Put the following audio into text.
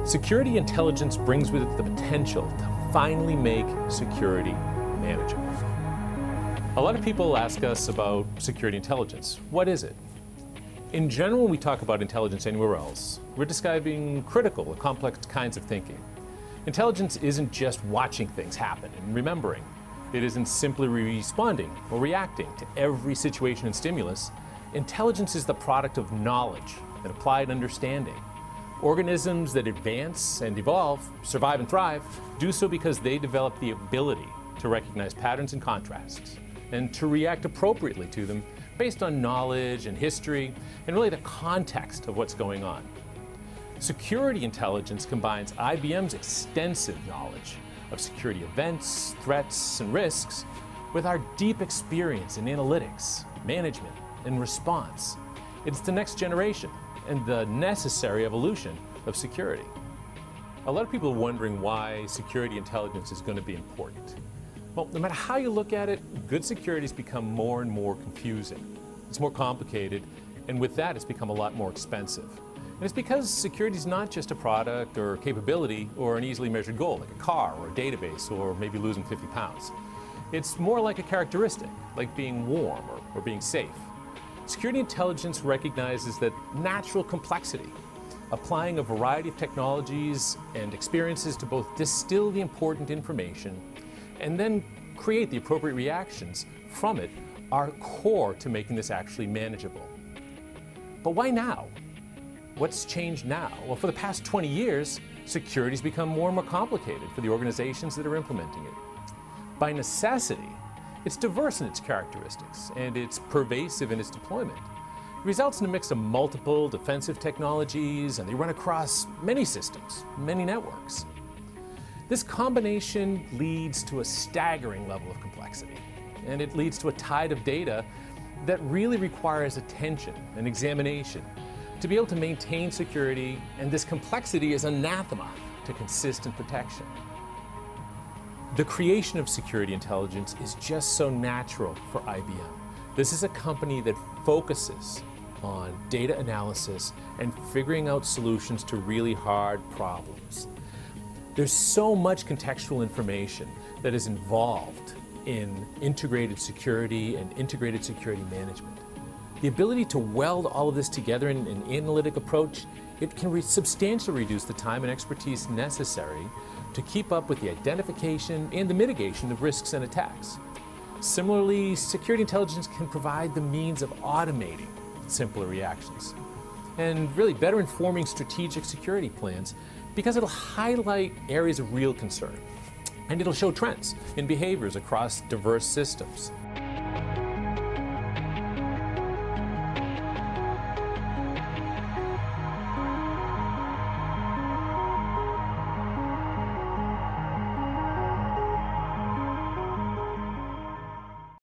Security intelligence brings with it the potential to finally make security manageable. A lot of people ask us about security intelligence. What is it? In general, when we talk about intelligence anywhere else, we're describing critical or complex kinds of thinking. Intelligence isn't just watching things happen and remembering. It isn't simply responding or reacting to every situation and stimulus. Intelligence is the product of knowledge and applied understanding. Organisms that advance and evolve, survive and thrive, do so because they develop the ability to recognize patterns and contrasts and to react appropriately to them based on knowledge and history and really the context of what's going on. Security intelligence combines IBM's extensive knowledge of security events, threats, and risks with our deep experience in analytics, management, and response. It's the next generation and the necessary evolution of security. A lot of people are wondering why security intelligence is going to be important. Well, no matter how you look at it, good security has become more and more confusing. It's more complicated, and with that, it's become a lot more expensive. And it's because security is not just a product or capability or an easily measured goal, like a car or a database or maybe losing 50 pounds. It's more like a characteristic, like being warm or being safe. Security intelligence recognizes that natural complexity, applying a variety of technologies and experiences to both distill the important information and then create the appropriate reactions from it, are core to making this actually manageable. But why now? What's changed now? Well, for the past 20 years, security has become more and more complicated for the organizations that are implementing it. By necessity, it's diverse in its characteristics, and it's pervasive in its deployment. It results in a mix of multiple defensive technologies, and they run across many systems, many networks. This combination leads to a staggering level of complexity, and it leads to a tide of data that really requires attention and examination to be able to maintain security, and this complexity is anathema to consistent protection. The creation of security intelligence is just so natural for IBM. This is a company that focuses on data analysis and figuring out solutions to really hard problems. There's so much contextual information that is involved in integrated security and integrated security management. The ability to weld all of this together in an analytic approach, it can substantially reduce the time and expertise necessary to keep up with the identification and the mitigation of risks and attacks. Similarly, security intelligence can provide the means of automating simpler reactions and really better informing strategic security plans because it'll highlight areas of real concern and it'll show trends in behaviors across diverse systems.